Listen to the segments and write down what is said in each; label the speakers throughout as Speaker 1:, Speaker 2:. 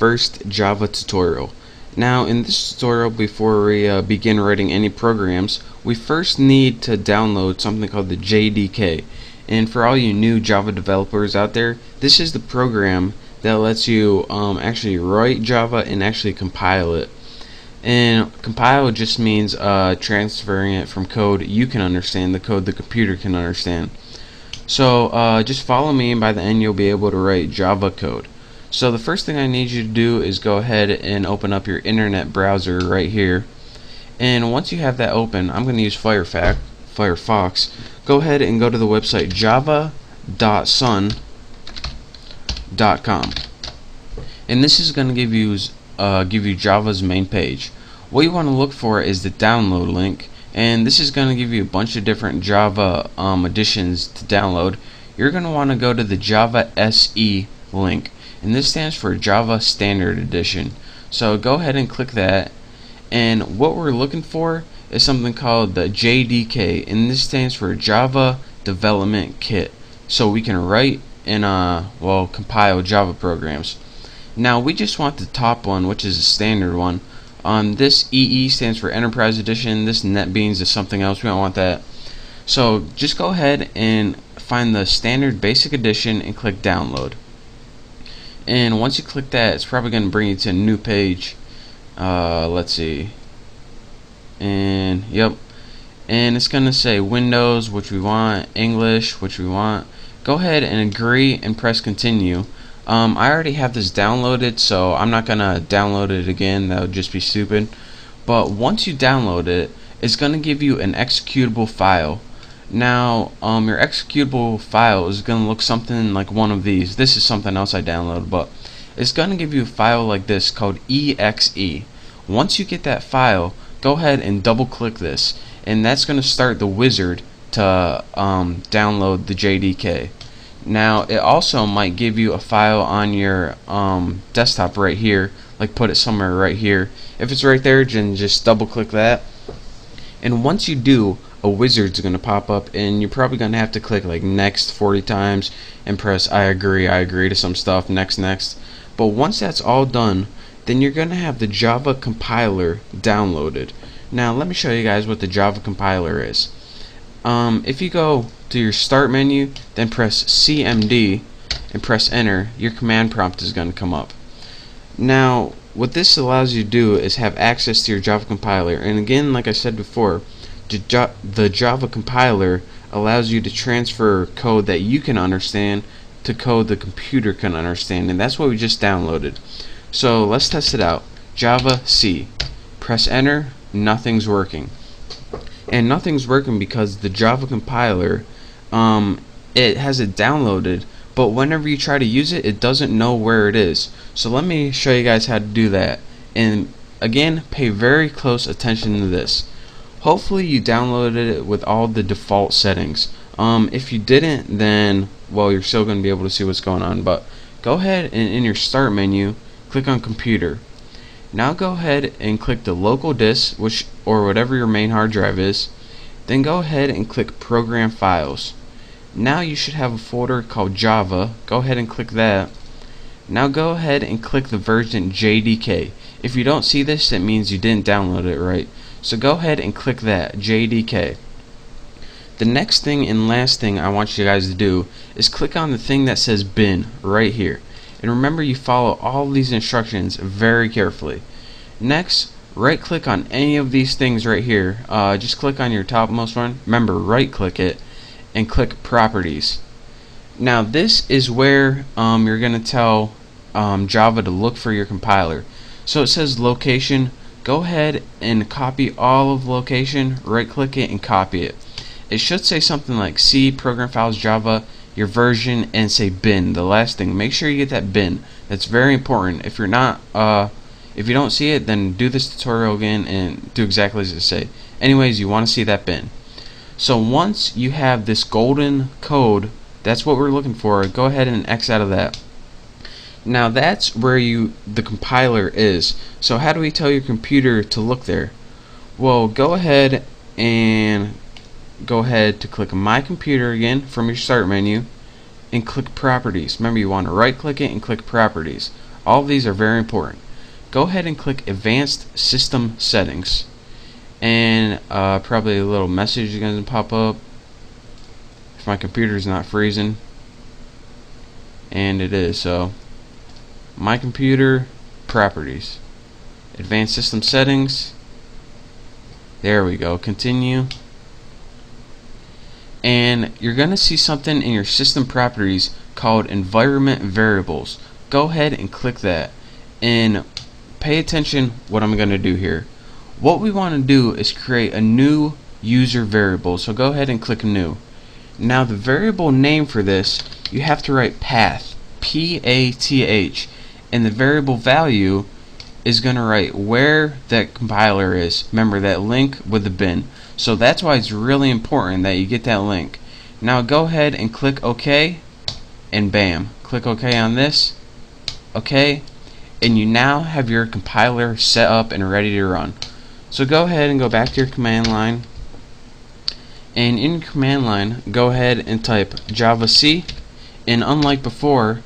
Speaker 1: first Java tutorial. Now in this tutorial, before we begin writing any programs, we first need to download something called the JDK. And for all you new Java developers out there, this is the program that lets you actually write Java and actually compile it. And compile just means transferring it from code you can understand, the code the computer can understand. So just follow me, and by the end you'll be able to write Java code. So the first thing I need you to do is go ahead and open up your internet browser right here. And once you have that open, I'm going to use Firefox. Go ahead and go to the website java.sun.com. And this is going to give you Java's main page. What you want to look for is the download link, and this is going to give you a bunch of different Java editions to download. You're going to want to go to the Java SE link, and this stands for Java Standard Edition. So go ahead and click that, and what we're looking for is something called the JDK, and this stands for Java Development Kit, so we can write and compile Java programs. Now we just want the top one, which is a standard one. This EE stands for Enterprise Edition. This NetBeans is something else. We don't want that. So just go ahead and find the standard basic edition and click download. And once you click that, it's probably going to bring you to a new page. Let's see. And yep. And it's going to say Windows, which we want, English, which we want. Go ahead and agree and press continue. I already have this downloaded, so I'm not gonna download it again. That would just be stupid. But once you download it, it's gonna give you an executable file. Now your executable file is gonna look something like one of these. This is something else I downloaded, but it's gonna give you a file like this called exe. Once you get that file, go ahead and double click this, and that's gonna start the wizard to download the JDK. Now it also might give you a file on your desktop right here, like put it somewhere right here. If it's right there, then just double click that, and once you do, a wizard's gonna pop up, and you're probably gonna have to click like next 40 times and press I agree to some stuff, next. But once that's all done, then you're gonna have the Java compiler downloaded. Now let me show you guys what the Java compiler is. If you go to your start menu, then press CMD and press enter, your command prompt is going to come up. Now what this allows you to do is have access to your Java compiler, and again, like I said before, the Java compiler allows you to transfer code that you can understand to code the computer can understand, and that's what we just downloaded. So let's test it out. Java C, press enter, nothing's working. And nothing's working because the Java compiler, it has it downloaded, but whenever you try to use it, it doesn't know where it is. So let me show you guys how to do that. And again, pay very close attention to this. Hopefully you downloaded it with all the default settings. If you didn't, then well, you're still going to be able to see what's going on. But go ahead and in your start menu, click on computer. Now go ahead and click the local disk, or whatever your main hard drive is. Then go ahead and click program files. Now you should have a folder called Java. Go ahead and click that. Now go ahead and click the version JDK. If you don't see this, it means you didn't download it right. So go ahead and click that, JDK. The next thing and last thing I want you guys to do is click on the thing that says bin right here. And remember, you follow all these instructions very carefully. Next, right click on any of these things right here. Just click on your topmost one. Remember, right click it and click properties. Now this is where you're going to tell Java to look for your compiler. So it says location. Go ahead and copy all of location, right click it and copy it. It should say something like C program files Java, your version, and say bin. The last thing, make sure you get that bin. That's very important. If you're not if you don't see it, then do this tutorial again and do exactly as it say. Anyways, you want to see that bin. So once you have this golden code, that's what we're looking for. Go ahead and X out of that. Now that's where the compiler is. So how do we tell your computer to look there? Well, go ahead to click My Computer again from your start menu and click Properties. Remember, you want to right click it and click Properties. All of these are very important. Go ahead and click Advanced System Settings, and probably a little message is going to pop up if my computer is not freezing, and it is. So my computer properties, Advanced System Settings, there we go, continue, and you're gonna see something in your system properties called environment variables. Go ahead and click that, and pay attention what I'm gonna do here. What we want to do is create a new user variable, so go ahead and click new. Now the variable name for this, you have to write path, P-A-T-H, and the variable value is going to write where that compiler is. Remember that link with the bin. So that's why it's really important that you get that link. Now go ahead and click OK, and bam, click OK on this, OK, and you now have your compiler set up and ready to run. So go ahead and go back to your command line, and in your command line go ahead and type Java C, and unlike before,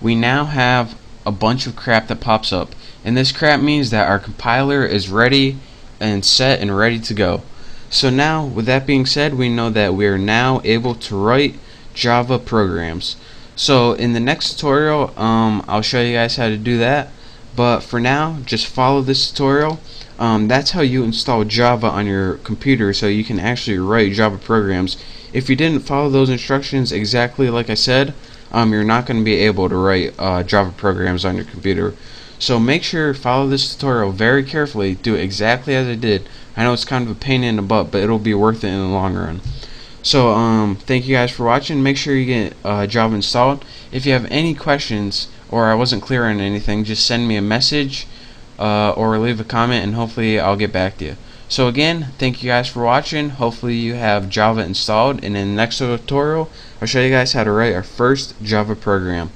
Speaker 1: we now have a bunch of crap that pops up, and this crap means that our compiler is ready and set and ready to go. So now, with that being said, we know that we are now able to write Java programs. So in the next tutorial, I'll show you guys how to do that, but for now, just follow this tutorial. That's how you install Java on your computer, so you can actually write Java programs. If you didn't follow those instructions exactly like I said, you're not going to be able to write Java programs on your computer. So make sure to follow this tutorial very carefully, do it exactly as I did. I know it's kind of a pain in the butt, but it'll be worth it in the long run. So thank you guys for watching. Make sure you get Java installed. If you have any questions or I wasn't clear on anything, just send me a message or leave a comment, and hopefully I'll get back to you. So again, thank you guys for watching. Hopefully you have Java installed, and in the next tutorial I'll show you guys how to write our first Java program.